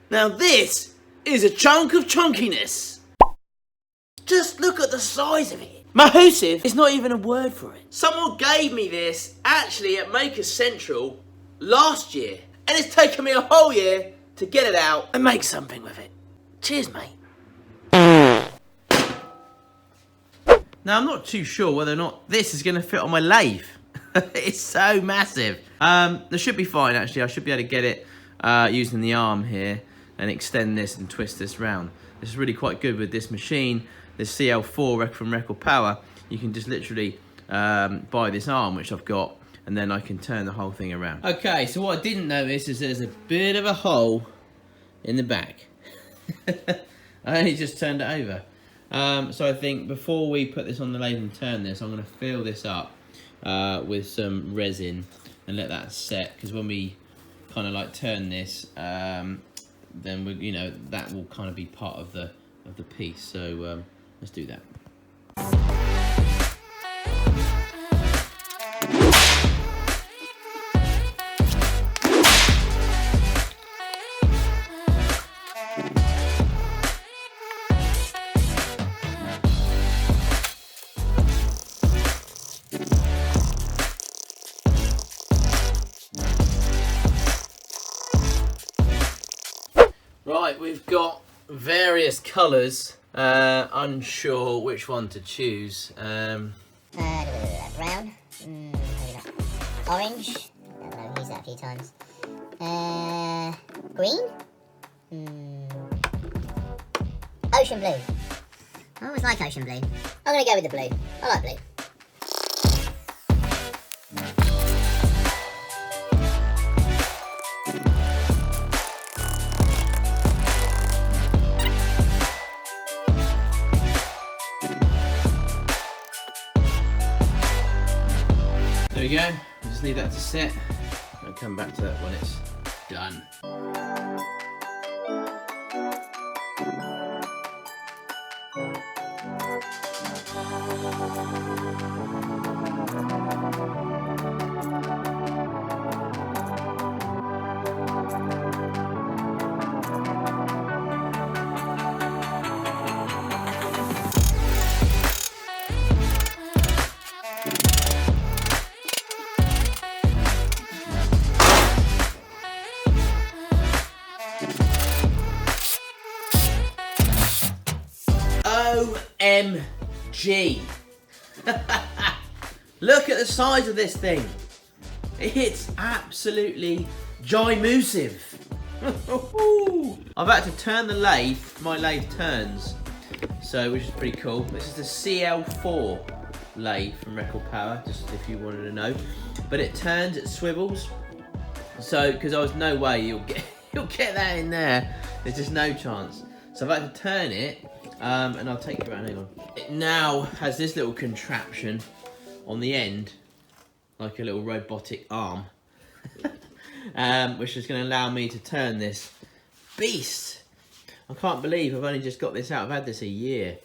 Now this is a chunk of chunkiness. Just look at the size of it. Massive is not even a word for it. Someone gave me this actually at Makers Central last year, and it's taken me a whole year to get it out and make something with it. Cheers, mate. Now I'm not too sure whether or not this is going to fit on my lathe. It's so massive. This should be fine actually. I should be able to get it using the arm here and extend this and twist this round. This is really quite good with this machine, this CL4 from Record Power. You can just literally buy this arm, which I've got, and then I can turn the whole thing around. Okay, so what I didn't notice is there's a bit of a hole in the back. I only just turned it over. So I think before we put this on the lathe and turn this, I'm going to fill this up with some resin and let that set, because when we kind of like turn this, then we, you know, that will kind of be part of the piece. So let's do that. Right, we've got various colours, unsure which one to choose. Brown, orange, I've used that a few times. Green, ocean blue. I always like ocean blue. I'm going to go with the blue. I like blue. There we go, just leave that to set. I'll come back to that when it's done. OMG! Look at the size of this thing. It's absolutely gimusive. I've had to turn the lathe. My lathe turns, so which is pretty cool. This is the CL4 lathe from Record Power, just if you wanted to know. But it turns, it swivels. So, because there was no way you'll get that in there. There's just no chance. So I've had to turn it. And I'll take you around, hang on. It now has this little contraption on the end, like a little robotic arm, which is going to allow me to turn this beast. I can't believe I've only just got this out. I've had this a year.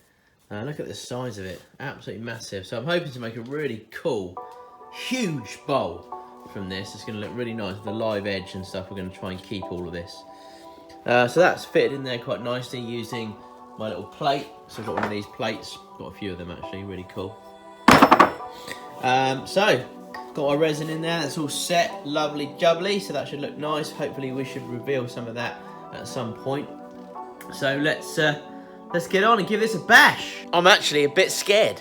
Look at the size of it, absolutely massive. So I'm hoping to make a really cool, huge bowl from this. It's going to look really nice with the live edge and stuff. We're going to try and keep all of this. So that's fitted in there quite nicely using my little plate. So I've got one of these plates, got a few of them actually, really cool. So got my resin in there, that's all set, lovely jubbly, so that should look nice. Hopefully we should reveal some of that at some point. So let's get on and give this a bash. I'm actually a bit scared.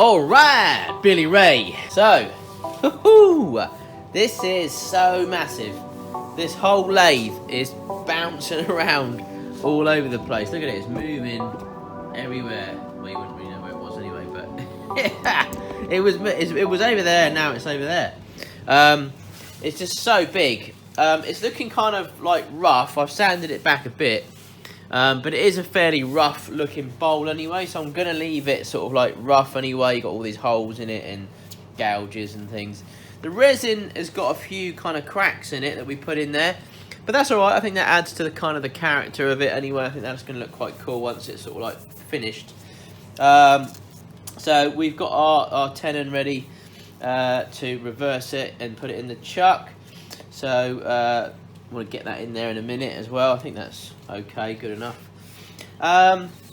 Alright, Billy Ray. So, this is so massive. This whole lathe is bouncing around all over the place. Look at it, it's moving everywhere. Well, you wouldn't really know where it was anyway, but it was over there, now it's over there. It's just so big. It's looking kind of like rough. I've sanded it back a bit. But it is a fairly rough looking bowl anyway, so I'm going to leave it sort of like rough anyway. You've got all these holes in it and gouges and things. The resin has got a few kind of cracks in it that we put in there, but that's alright. I think that adds to the kind of the character of it anyway. I think that's going to look quite cool once it's sort of like finished. So we've got our tenon ready to reverse it and put it in the chuck. So I want to get that in there in a minute as well. I think that's okay, good enough.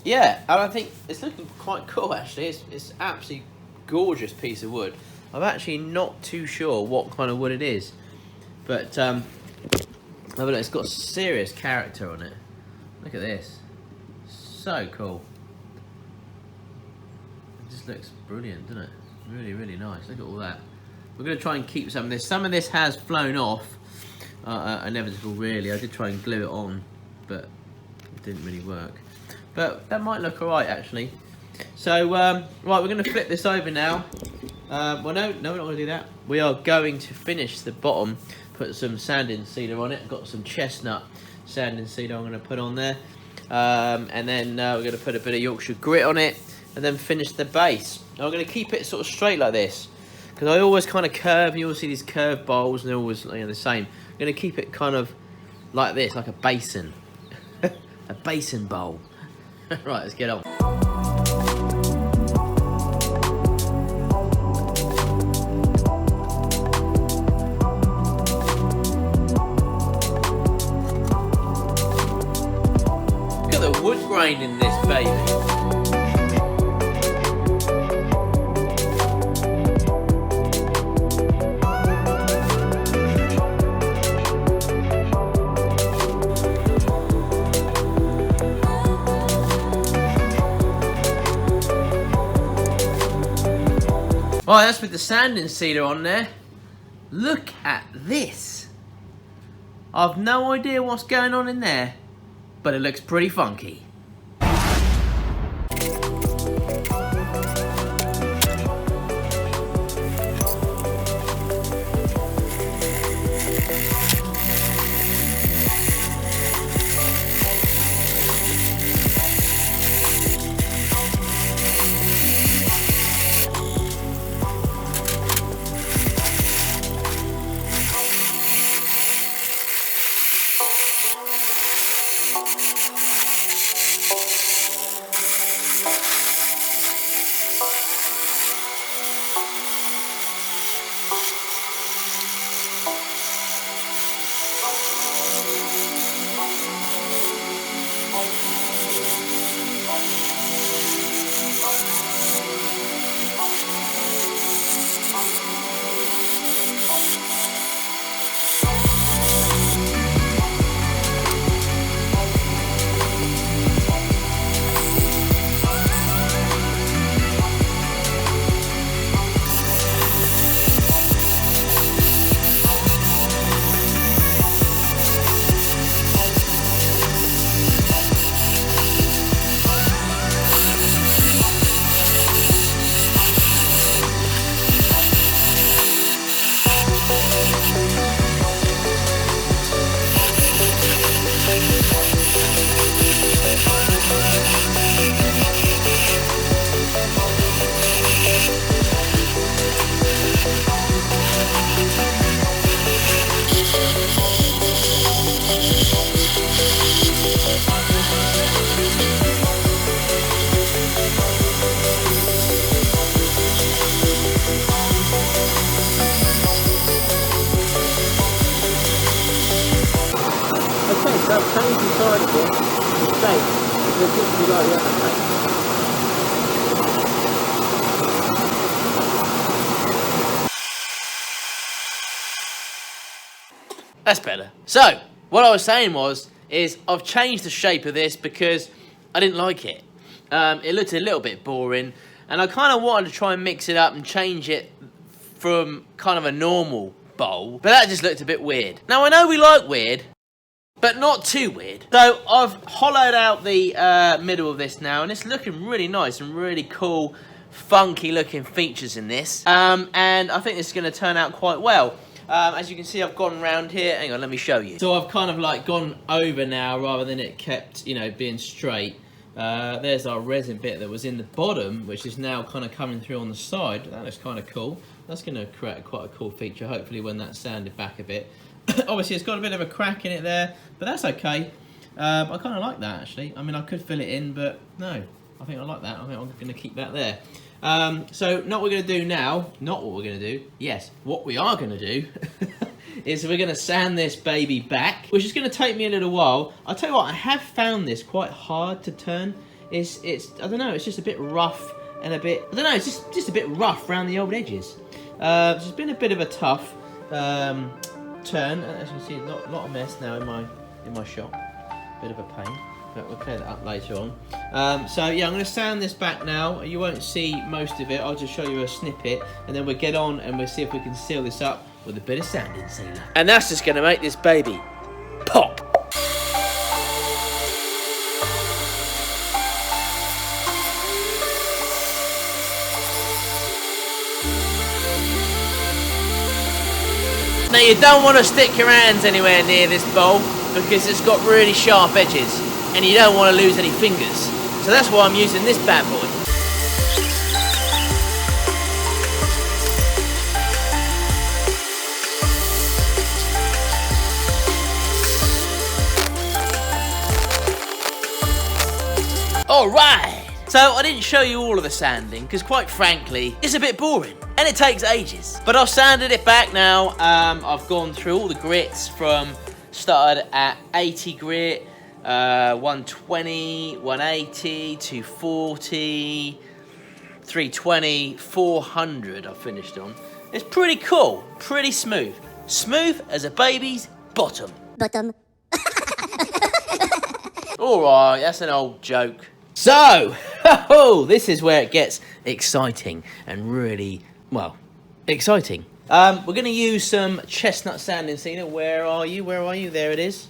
Yeah, and I think it's looking quite cool actually. It's absolutely gorgeous piece of wood. I'm actually not too sure what kind of wood it is, but have a look, it's got serious character on it. Look at this, so cool. It just looks brilliant, doesn't it? Really, really nice. Look at all that. We're going to try and keep some of this. Some of this has flown off. Inevitable really. I did try and glue it on, but it didn't really work. But that might look alright actually. So right, we're going to flip this over now. Well no, we're not going to do that. We are going to finish the bottom, put some sanding sealer on it. I've got some chestnut sanding sealer I'm going to put on there. And then we're going to put a bit of Yorkshire grit on it, and then finish the base. Now I'm going to keep it sort of straight like this, because I always kind of curve. You always see these curved bowls and they're always, you know, the same. I'm going to keep it kind of like this, like a basin. A basin bowl. Right, let's get on. Look at the wood grain in this baby. Right, that's with the sanding sealer on there. Look at this. I've no idea what's going on in there, but it looks pretty funky. So I've changed the side of it, the shape, to literally like the other shape. That's better. So, what I was saying is I've changed the shape of this because I didn't like it. It looked a little bit boring, And I kind of wanted to try and mix it up and change it from kind of a normal bowl, but that just looked a bit weird. Now, I know we like weird, but not too weird. So I've hollowed out the middle of this now, and it's looking really nice and really cool, funky looking features in this. And I think this is going to turn out quite well. As you can see, I've gone around here. Hang on, let me show you. So I've kind of like gone over now rather than it kept, you know, being straight. There's our resin bit that was in the bottom, which is now kind of coming through on the side. That looks kind of cool. That's going to create quite a cool feature, hopefully, when that's sanded back a bit. Obviously, it's got a bit of a crack in it there, but that's okay. I kind of like that, actually. I mean, I could fill it in, but no. I think I like that. I think I'm going to keep that there. So, not what we're going to do now. Not what we're going to do. Yes, what we are going to do is we're going to sand this baby back, which is going to take me a little while. I'll tell you what, I have found this quite hard to turn. It's I don't know, it's just a bit rough and a bit, I don't know, it's just a bit rough around the old edges. So it's been a bit of a tough turn. As you can see, a lot of mess now in my shop. Bit of a pain, but we'll clear that up later on. So yeah, I'm going to sand this back now. You won't see most of it. I'll just show you a snippet, and then we'll get on and we'll see if we can seal this up with a bit of sanding sealer. And that's just going to make this baby pop. Now you don't want to stick your hands anywhere near this bowl because it's got really sharp edges and you don't want to lose any fingers. So that's why I'm using this bad boy. Alright! So I didn't show you all of the sanding because quite frankly, it's a bit boring. And it takes ages. But I've sanded it back now. I've gone through all the grits from, started at 80 grit, 120, 180, 240, 320, 400 I finished on. It's pretty cool, pretty smooth. Smooth as a baby's bottom. Bottom. Alright, that's an old joke. So, this is where it gets exciting and really, well, exciting. We're going to use some chestnut sanding sealer. Where are you? Where are you? There it is.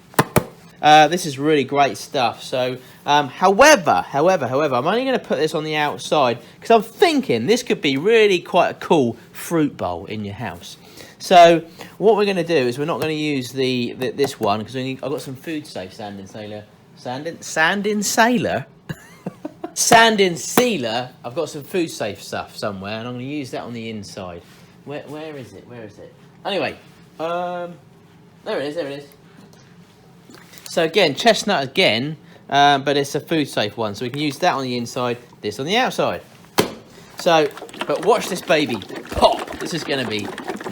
This is really great stuff. So, however, I'm only going to put this on the outside because I'm thinking this could be really quite a cool fruit bowl in your house. So, what we're going to do is we're not going to use this one because I've got some food safe sanding sealer. Sanding sealer? Sanding sealer. I've got some food safe stuff somewhere, and I'm going to use that on the inside. Where is it? Where is it? Anyway, there it is. There it is. So again, chestnut again, but it's a food safe one, so we can use that on the inside, this on the outside. So, but watch this baby pop. This is going to be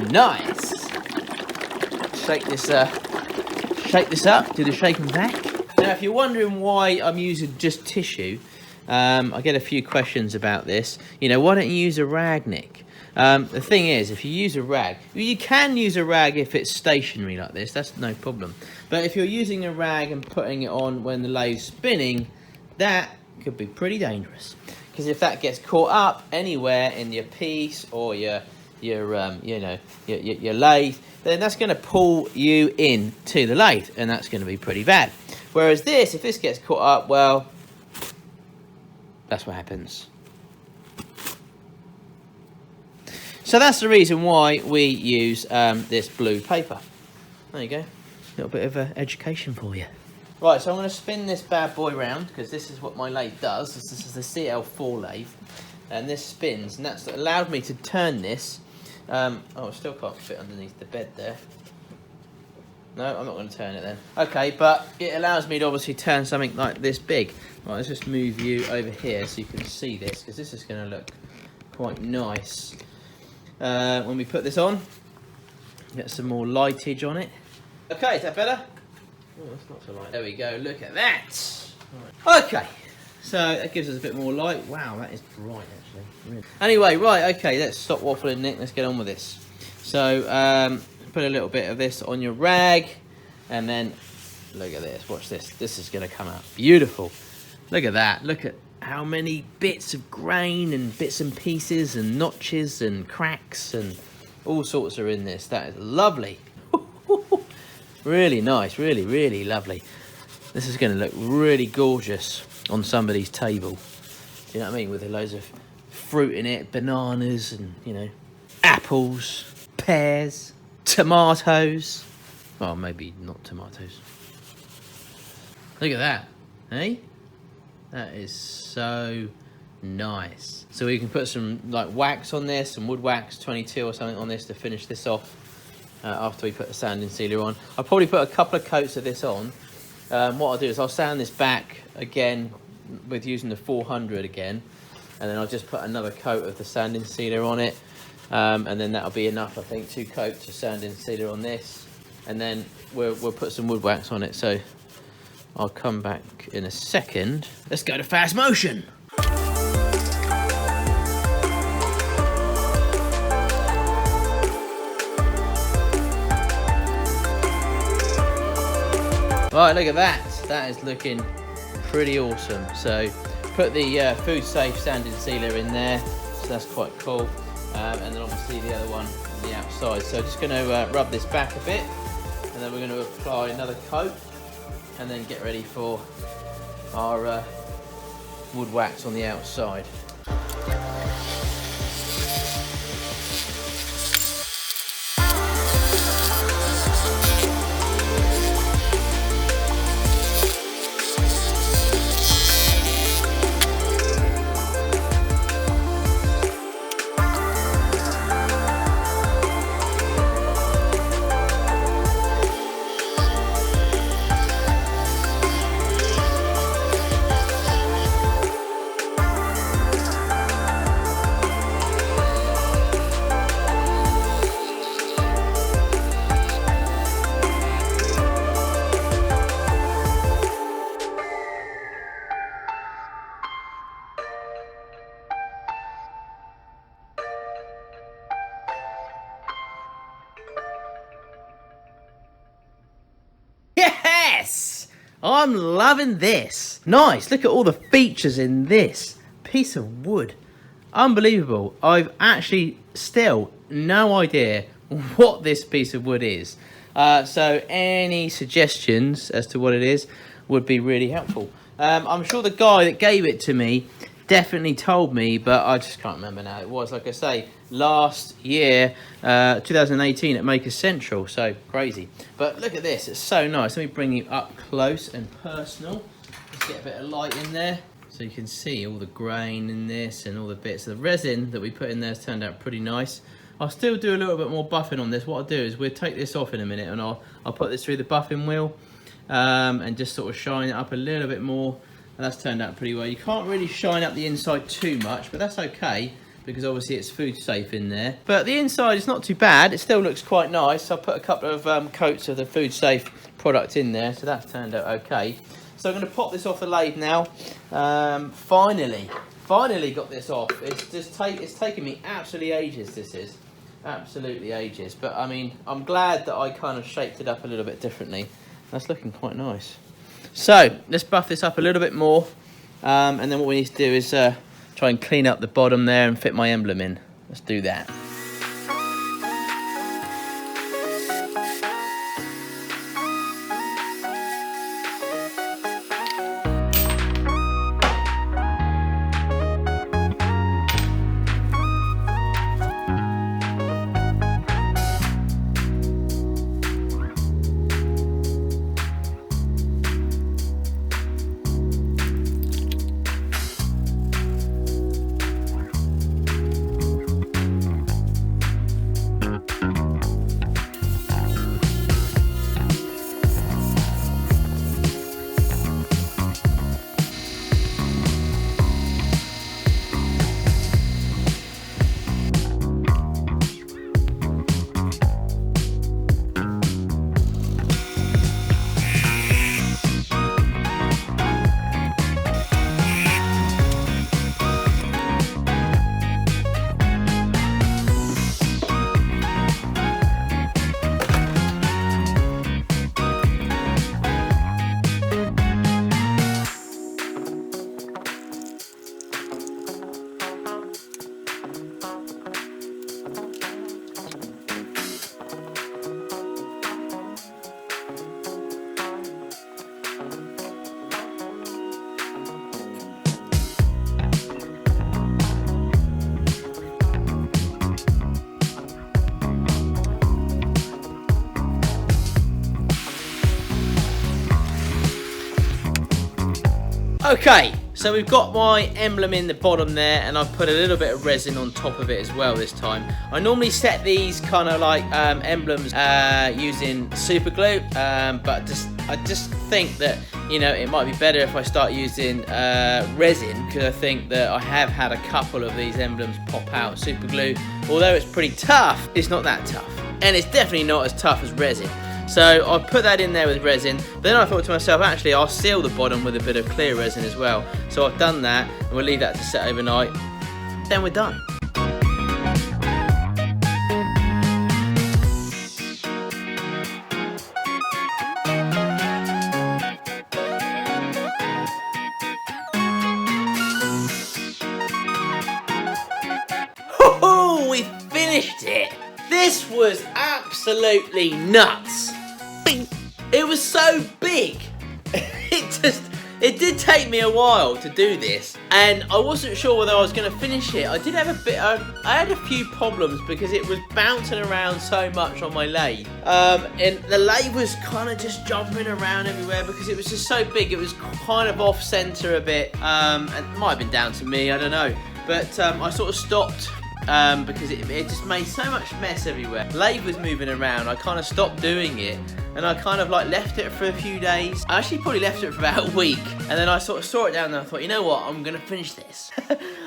nice. Shake this up. Do the shake and back. Now, if you're wondering why I'm using just tissue. I get a few questions about this. You know, why don't you use a rag, Nick? The thing is, if you use a rag, you can use a rag if it's stationary like this. That's no problem. But if you're using a rag and putting it on when the lathe's spinning, that could be pretty dangerous. Because if that gets caught up anywhere in your piece or your lathe, then that's going to pull you in to the lathe, and that's going to be pretty bad. Whereas this, if this gets caught up, well, that's what happens. So that's the reason why we use this blue paper. There you go. A little bit of education for you. Right, so I'm going to spin this bad boy round because this is what my lathe does. This is the CL4 lathe. And this spins, and that's allowed me to turn this. Oh, I still can't fit underneath the bed there. No, I'm not going to turn it then. Okay, but it allows me to obviously turn something like this big. Right, let's just move you over here so you can see this, because this is going to look quite nice. When we put this on, get some more lightage on it. Okay, is that better? Oh, that's not so light. There we go, look at that. Right. Okay, so that gives us a bit more light. Wow, that is bright actually. Really. Anyway, right, okay, let's stop waffling, Nick. Let's get on with this. So, put a little bit of this on your rag, and then look at this. Watch this. This is going to come out beautiful. Look at that. Look at how many bits of grain and bits and pieces and notches and cracks and all sorts are in this. That is lovely. Really nice, really, really lovely. This is going to look really gorgeous on somebody's table. Do you know what I mean? With loads of fruit in it, bananas and, you know, apples, pears, tomatoes. Well, maybe not tomatoes. Look at that, eh? That is so nice. So we can put some like wax on this, some wood wax, 22 or something on this to finish this off after we put the sanding sealer on. I'll probably put a couple of coats of this on. What I'll do is I'll sand this back again with using the 400 again, and then I'll just put another coat of the sanding sealer on it, and then that'll be enough. I think 2 coats of sanding sealer on this, and then we'll put some wood wax on it. So I'll come back in a second. Let's go to fast motion. Right, look at that. That is looking pretty awesome. So put the food safe sanding sealer in there. So that's quite cool. And then obviously the other one on the outside. So just going to rub this back a bit, and then we're going to apply another coat, and then get ready for our wood wax on the outside. Yes! I'm loving this. Nice, look at all the features in this piece of wood. Unbelievable. I've actually still no idea what this piece of wood is. So any suggestions as to what it is would be really helpful. I'm sure the guy that gave it to me definitely told me, but I just can't remember now. It was, like I say, last year, 2018 at Maker Central, so crazy. But look at this, it's so nice. Let me bring you up close and personal. Let's get a bit of light in there so you can see all the grain in this and all the bits. The resin that we put in there has turned out pretty nice. I'll still do a little bit more buffing on this. What I'll do is we'll take this off in a minute, and I'll put this through the buffing wheel and just sort of shine it up a little bit more. And that's turned out pretty well. You can't really shine up the inside too much, but that's okay because obviously it's food safe in there. But the inside is not too bad. It still looks quite nice. I'll put a couple of coats of the food safe product in there, so that's turned out okay. So I'm going to pop this off the lathe now. Finally got this off. It's taken me absolutely ages. This is absolutely ages. But I mean, I'm glad that I kind of shaped it up a little bit differently. That's looking quite nice. So let's buff this up a little bit more, and then what we need to do is try and clean up the bottom there and fit my emblem in. Let's do that. Okay, so we've got my emblem in the bottom there, and I've put a little bit of resin on top of it as well this time. I normally set these kind of like emblems using super glue, but I just think that, you know, it might be better if I start using resin, because I think that I have had a couple of these emblems pop out. Super glue, although it's pretty tough, it's not that tough, and it's definitely not as tough as resin. So I put that in there with resin. Then I thought to myself, actually, I'll seal the bottom with a bit of clear resin as well. So I've done that, and we'll leave that to set overnight. Then we're done. Oh, we finished it. This was absolutely nuts. It was so big. It did take me a while to do this, and I wasn't sure whether I was going to finish it. I did have I had a few problems because it was bouncing around so much on my lathe, and the lathe was kind of just jumping around everywhere because it was just so big. It was kind of off center a bit, and it might have been down to me, I don't know, but I sort of stopped. Because it just made so much mess everywhere. Lathe was moving around. I kind of stopped doing it, and I kind of like left it for a few days. I actually probably left it for about a week, and then I sort of saw it down there. I thought, you know what, I'm gonna finish this.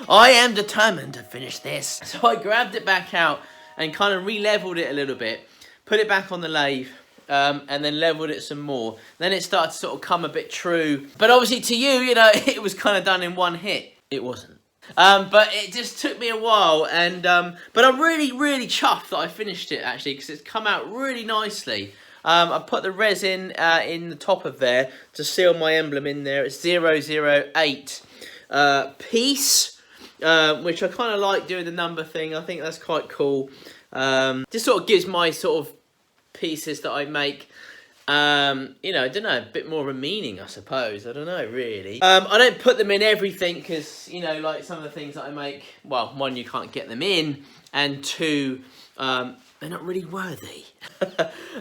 I am determined to finish this. So I grabbed it back out and kind of re-leveled it a little bit, put it back on the lathe, and then leveled it some more. Then it started to sort of come a bit true. But obviously to you, you know, it was kind of done in one hit. It wasn't. But it just took me a while, and but I'm really chuffed that I finished it, actually, because it's come out really nicely. I put the resin in the top of there to seal my emblem in there. It's 008 piece, which I kind of like doing the number thing. I think that's quite cool. Just sort of gives my sort of pieces that I make, you know, I don't know, a bit more of a meaning, I suppose. I don't know, really. I don't put them in everything because, you know, like some of the things that I make, well, one, you can't get them in, and two, they're not really worthy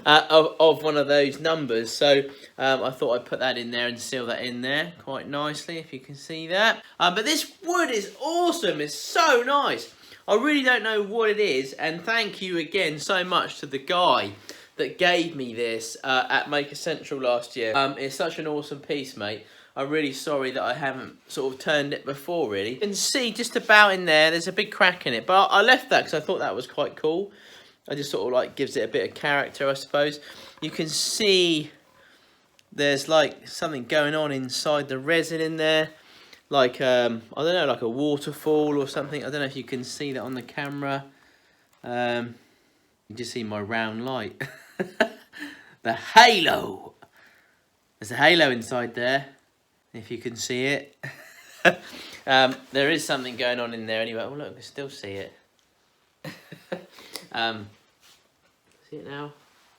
of one of those numbers. So I thought I'd put that in there and seal that in there quite nicely, if you can see that. But this wood is awesome. It's so nice. I really don't know what it is, and thank you again so much to the guy that gave me this at Maker Central last year. It's such an awesome piece, mate. I'm really sorry that I haven't sort of turned it before, really. You can see just about in there, there's a big crack in it, but I left that because I thought that was quite cool. I just sort of like gives it a bit of character, I suppose. You can see there's like something going on inside the resin in there. Like, I don't know, like a waterfall or something. I don't know if you can see that on the camera. You just see my round light. The halo. There's a halo inside there, if you can see it. There is something going on in there anyway. Oh look, I can still see it. See it now?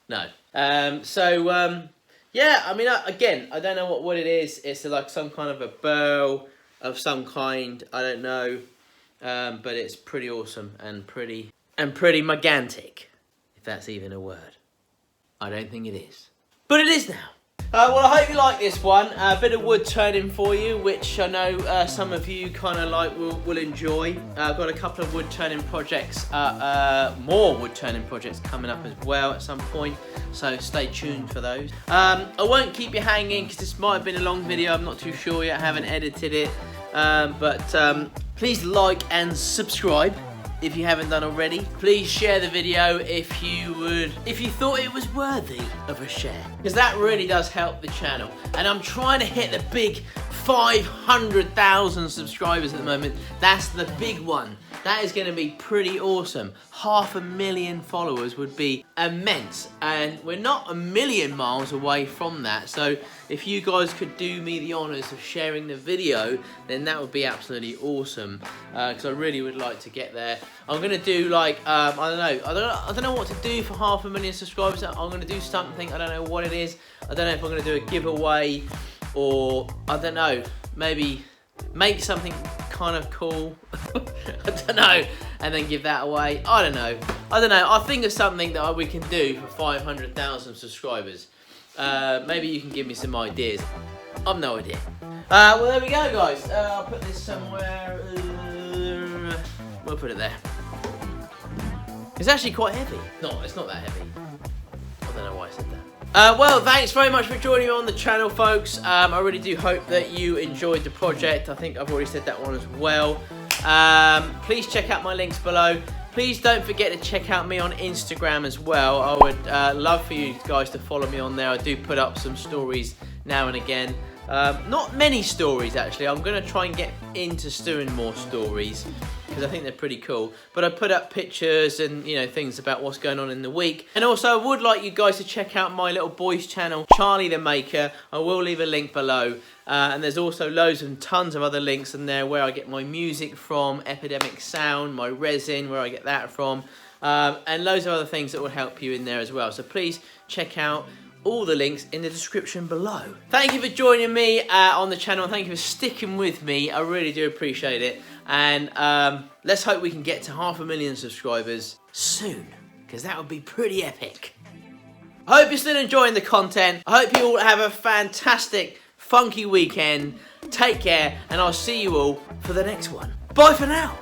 No. Yeah, I mean, again, I don't know what it is. It's like some kind of a burl of some kind. I don't know. But it's pretty awesome and pretty gigantic, if that's even a word. I don't think it is, but it is now. Well, I hope you like this one. A bit of wood turning for you, which I know some of you kind of like will enjoy. I've got a couple of wood turning projects, more wood turning projects coming up as well at some point, so stay tuned for those. I won't keep you hanging because this might have been a long video. I'm not too sure yet. I haven't edited it, but please like and subscribe if you haven't done already. Please share the video if you thought it was worthy of a share, because that really does help the channel. And I'm trying to hit the big 500,000 subscribers at the moment. That's the big one. That is going to be pretty awesome. 500,000 followers would be immense, and we're not a million miles away from that. So if you guys could do me the honors of sharing the video, then that would be absolutely awesome, because I really would like to get there. I'm going to do like, I don't know what to do for 500,000 subscribers. I'm going to do something. I don't know what it is. I don't know if I'm going to do a giveaway, or I don't know, maybe make something kind of cool. I don't know, and then give that away. I don't know. I'll think of something that we can do for 500,000 subscribers. Maybe you can give me some ideas. I've no idea. Well, there we go, guys. I'll put this somewhere. We'll put it there. It's actually quite heavy. No, it's not that heavy. I don't know why I said that. Well, thanks very much for joining me on the channel, folks. I really do hope that you enjoyed the project. I think I've already said that one as well. Please check out my links below. Please don't forget to check out me on Instagram as well. I would love for you guys to follow me on there. I do put up some stories now and again. Not many stories, actually. I'm going to try and get into doing more stories because I think they're pretty cool. But I put up pictures and, you know, things about what's going on in the week. And also, I would like you guys to check out my little boy's channel, Charlie the Maker. I will leave a link below. And there's also loads and tons of other links in there where I get my music from, Epidemic Sound, my resin, where I get that from, and loads of other things that will help you in there as well. So please check out all the links in the description below. Thank you for joining me on the channel, and thank you for sticking with me. I really do appreciate it. And let's hope we can get to 500,000 subscribers soon, because that would be pretty epic. I hope you're still enjoying the content. I hope you all have a fantastic, funky weekend. Take care, and I'll see you all for the next one. Bye for now.